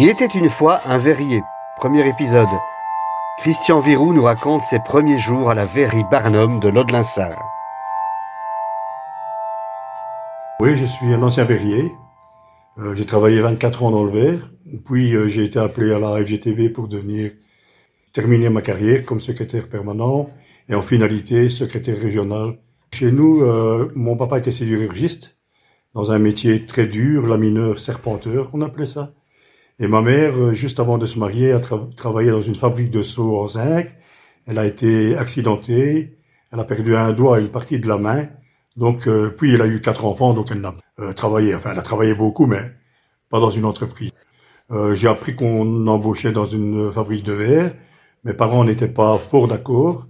Il était une fois un verrier. Premier épisode. Christian Viroux nous raconte ses premiers jours à la verrerie Barnum de Laux-de-Linsart. Oui, je suis un ancien verrier. J'ai travaillé 24 ans dans le verre. Puis j'ai été appelé à la FGTB pour terminer ma carrière comme secrétaire permanent et en finalité secrétaire régional. Chez nous, mon papa était sidérurgiste dans un métier très dur, lamineur, serpenteur, on appelait ça. Et ma mère, juste avant de se marier, a travaillé dans une fabrique de seaux en zinc. Elle a été accidentée, elle a perdu un doigt et une partie de la main. Donc, puis elle a eu 4 enfants, donc elle n'a travaillé. Enfin, elle a travaillé beaucoup, mais pas dans une entreprise. J'ai appris qu'on embauchait dans une fabrique de verre. Mes parents n'étaient pas fort d'accord.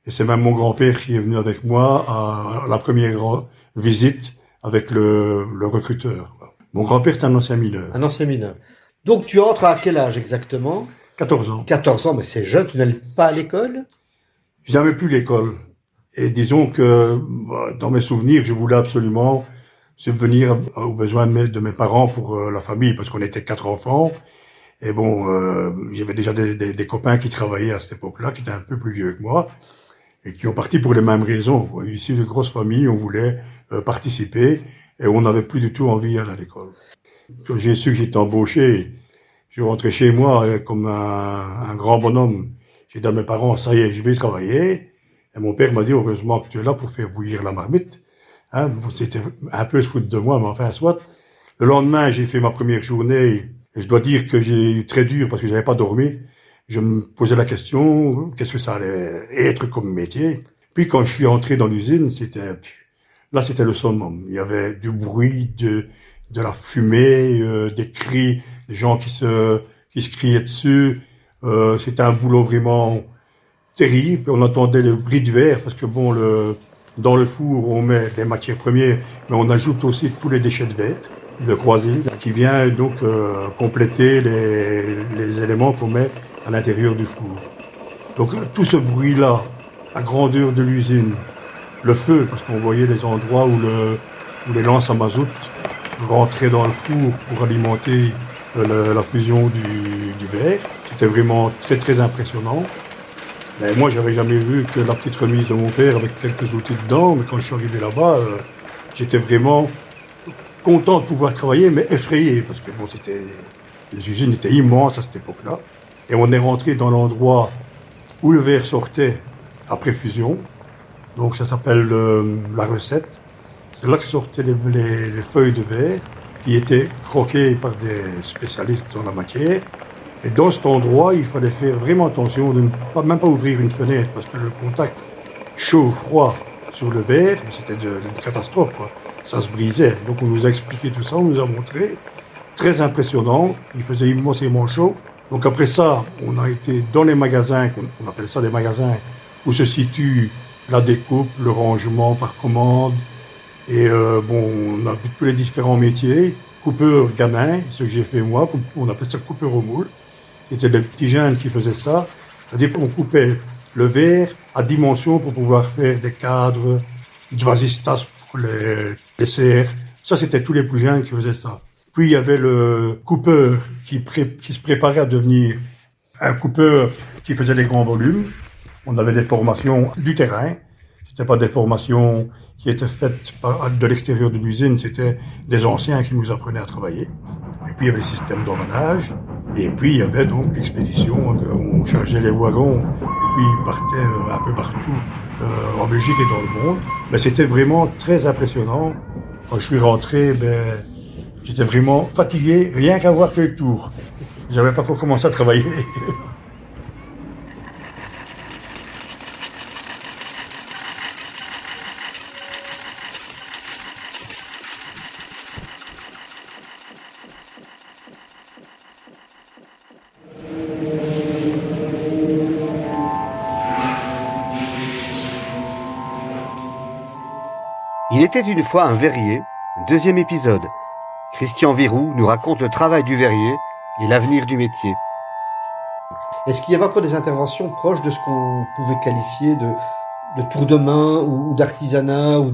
Et c'est même mon grand-père qui est venu avec moi à la première visite avec le recruteur. Mon grand-père, c'est un ancien mineur. Un ancien mineur. Donc tu entres à quel âge exactement ? 14 ans. 14 ans, mais c'est jeune, tu n'allais pas à l'école ? Jamais plus l'école. Et disons que dans mes souvenirs, je voulais absolument subvenir aux besoins de mes parents pour la famille, parce qu'on était 4 enfants. Et bon, il y avait déjà des copains qui travaillaient à cette époque-là, qui étaient un peu plus vieux que moi, et qui ont parti pour les mêmes raisons. Ici, de grosses familles, on voulait participer, et on n'avait plus du tout envie d'aller à l'école. Quand j'ai su que j'étais embauché, je suis rentré chez moi comme un grand bonhomme. J'ai dit à mes parents, ça y est, je vais travailler. Et mon père m'a dit, heureusement que tu es là pour faire bouillir la marmite. Hein, c'était un peu se foutre de moi, mais enfin, soit. Le lendemain, j'ai fait ma première journée. Et je dois dire que j'ai eu très dur parce que j'avais pas dormi. Je me posais la question, qu'est-ce que ça allait être comme métier? Puis quand je suis entré dans l'usine, c'était le summum. Il y avait du bruit, de la fumée, des cris, des gens qui se criaient dessus. C'était un boulot vraiment terrible. On entendait le bruit du verre parce que bon, dans le four, on met les matières premières, mais on ajoute aussi tous les déchets de verre, le croisille, qui vient donc compléter les éléments qu'on met à l'intérieur du four. Donc tout ce bruit-là, la grandeur de l'usine, le feu, parce qu'on voyait les endroits où les lances à mazout rentraient dans le four pour alimenter la fusion du verre. C'était vraiment très très impressionnant. Mais moi, j'avais jamais vu que la petite remise de mon père avec quelques outils dedans. Mais quand je suis arrivé là-bas, j'étais vraiment content de pouvoir travailler, mais effrayé, parce que bon, les usines étaient immenses à cette époque-là. Et on est rentré dans l'endroit où le verre sortait après fusion. Donc ça s'appelle la recette. C'est là que sortaient les feuilles de verre qui étaient croquées par des spécialistes dans la matière. Et dans cet endroit, il fallait faire vraiment attention de même pas ouvrir une fenêtre parce que le contact chaud-froid sur le verre, c'était une catastrophe, quoi. Ça se brisait. Donc on nous a expliqué tout ça, on nous a montré. Très impressionnant. Il faisait immensément chaud. Donc après ça, on a été dans les magasins, on appelle ça des magasins, où se situe la découpe, le rangement par commande. Et on a vu tous les différents métiers. Coupeur gamin, ce que j'ai fait moi, on appelle ça coupeur au moule. C'était des petits jeunes qui faisaient ça. C'est-à-dire qu'on coupait le verre à dimension pour pouvoir faire des cadres, du vasistas pour les serres. Ça, c'était tous les plus jeunes qui faisaient ça. Puis il y avait le coupeur qui se préparait à devenir un coupeur qui faisait les grands volumes. On avait des formations du terrain. C'était pas des formations qui étaient faites de l'extérieur de l'usine, c'était des anciens qui nous apprenaient à travailler. Et puis il y avait le système d'emballage. Et puis il y avait donc l'expédition, on chargeait les wagons et puis ils partaient un peu partout en Belgique et dans le monde. Mais c'était vraiment très impressionnant. Quand je suis rentré, j'étais vraiment fatigué, rien qu'à voir fait le tour. J'avais pas encore commencé à travailler. Il était une fois un verrier. Deuxième épisode. Christian Viroux nous raconte le travail du verrier et l'avenir du métier. Est-ce qu'il y avait encore des interventions proches de ce qu'on pouvait qualifier de tour de main ou d'artisanat ou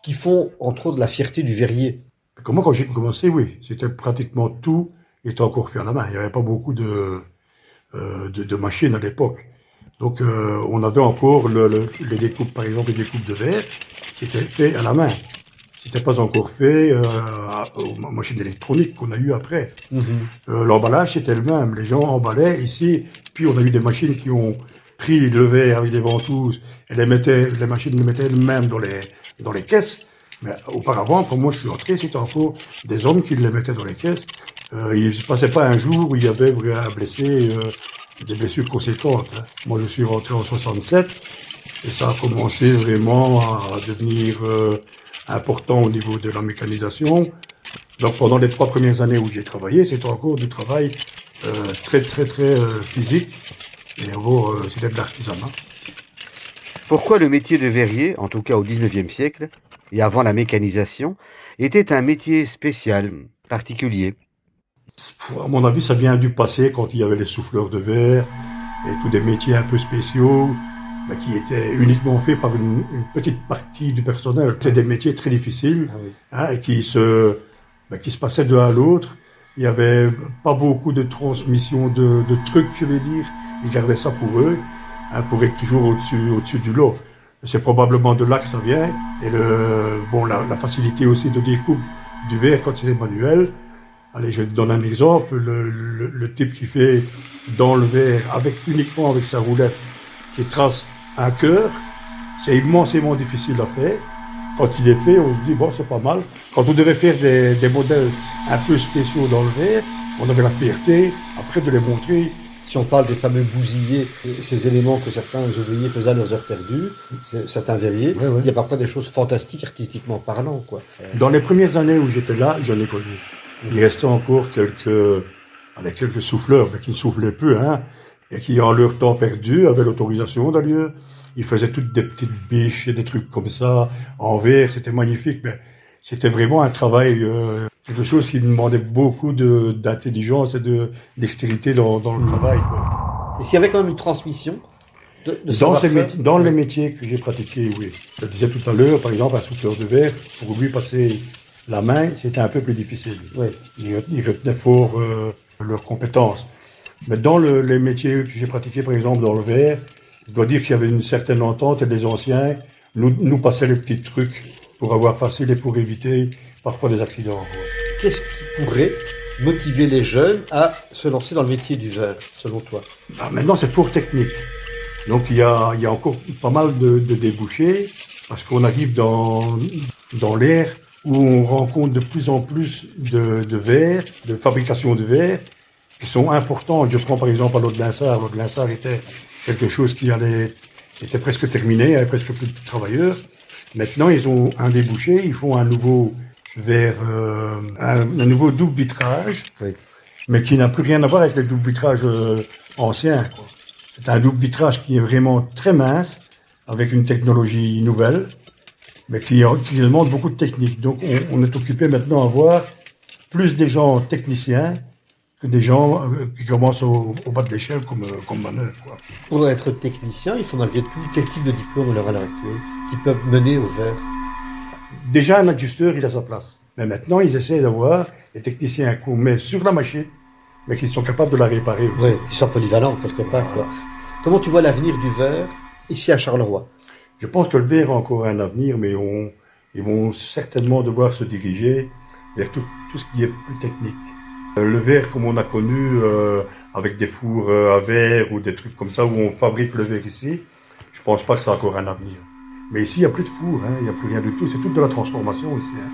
qui font entre autres la fierté du verrier? Moi, quand j'ai commencé, oui, c'était pratiquement tout était encore fait à la main. Il n'y avait pas beaucoup de machines à l'époque. Donc on avait encore les découpes, par exemple les découpes de verre, qui étaient faites à la main. C'était pas encore fait aux machines électroniques qu'on a eu après. L'emballage c'était le même. Les gens emballaient ici, puis on a eu des machines qui ont pris le verre avec des ventouses et les machines les mettaient elles-mêmes dans les caisses. Mais auparavant, quand moi je suis entré, c'était encore des hommes qui les mettaient dans les caisses. Il ne se passait pas un jour où il y avait un blessé, des blessures conséquentes. Hein. Moi je suis rentré en 67 et ça a commencé vraiment à devenir important au niveau de la mécanisation. Donc pendant les 3 premières années où j'ai travaillé, c'était encore du travail très physique et c'était de l'artisanat. Pourquoi le métier de verrier, en tout cas au XIXe siècle, et avant la mécanisation, était un métier spécial, particulier? À mon avis, ça vient du passé, quand il y avait les souffleurs de verre et tous des métiers un peu spéciaux, mais qui étaient uniquement faits par une petite partie du personnel. C'était des métiers très difficiles, hein, et qui se passaient de l'un à l'autre. Il y avait pas beaucoup de transmission de trucs, je vais dire. Ils gardaient ça pour eux, hein, pour être toujours au-dessus du lot. C'est probablement de là que ça vient. Et la facilité aussi de découpe du verre quand c'est manuel. Allez, je te donne un exemple. Le type qui fait dans le verre uniquement avec sa roulette, qui trace un cœur, c'est immensément difficile à faire. Quand il est fait, on se dit, bon, c'est pas mal. Quand on devait faire des modèles un peu spéciaux dans le verre, on avait la fierté, après, de les montrer. Si on parle des fameux bousillés, ces éléments que certains ouvriers faisaient à leurs heures perdues, certains verriers, il y a parfois des choses fantastiques, artistiquement parlant, quoi. Dans les premières années où j'étais là, j'en ai connu. Il restait encore quelques souffleurs, mais qui ne soufflaient plus, hein, et qui, en leur temps perdu, avaient l'autorisation d'ailleurs. Ils faisaient toutes des petites biches et des trucs comme ça, en verre, c'était magnifique, mais c'était vraiment un travail, quelque chose qui demandait beaucoup d'intelligence et de dextérité dans le travail, quoi. Est-ce qu'il y avait quand même une transmission dans les métiers que j'ai pratiqués, oui. Je disais tout à l'heure, par exemple, un souffleur de verre, pour lui passer la main, c'était un peu plus difficile. Oui. Ils retenaient fort leurs compétences. Mais dans les métiers que j'ai pratiqués, par exemple, dans le verre, je dois dire qu'il y avait une certaine entente et les anciens nous passaient les petits trucs pour avoir facile et pour éviter parfois des accidents. Qu'est-ce qui pourrait motiver les jeunes à se lancer dans le métier du verre, selon toi? Maintenant, c'est fort technique. Donc, il y a encore pas mal de débouchés, parce qu'on arrive dans l'ère où on rencontre de plus en plus de verres, de fabrication de verres, qui sont importants. Je prends par exemple à l'Aude-Linsart. L'Aude-Linsart était quelque chose qui était presque terminé, il n'y avait presque plus de travailleurs. Maintenant, ils ont un débouché, ils font un nouveau verre, un nouveau double vitrage, mais qui n'a plus rien à voir avec les doubles vitrages anciens, quoi. C'est un double vitrage qui est vraiment très mince, avec une technologie nouvelle, mais qui demande beaucoup de technique. Donc, on est occupé maintenant à voir plus des gens techniciens que des gens qui commencent au bas de l'échelle comme manœuvre, quoi. Pour être technicien, il faut malgré tout quel type de diplôme à l'heure actuelle qui peuvent mener au verre? Déjà, un ajusteur, il a sa place. Mais maintenant, ils essaient d'avoir des techniciens qu'on met sur la machine, mais qui sont capables de la réparer aussi. Oui, qui sont polyvalents quelque part. Voilà. Quoi. Comment tu vois l'avenir du verre ici à Charleroi? Je pense que le verre a encore un avenir, mais ils vont certainement devoir se diriger vers tout ce qui est plus technique. Le verre, comme on a connu, avec des fours à verre ou des trucs comme ça, où on fabrique le verre ici, je pense pas que ça a encore un avenir. Mais ici, il n'y a plus de four, hein, il n'y a plus rien du tout, c'est toute de la transformation ici, hein.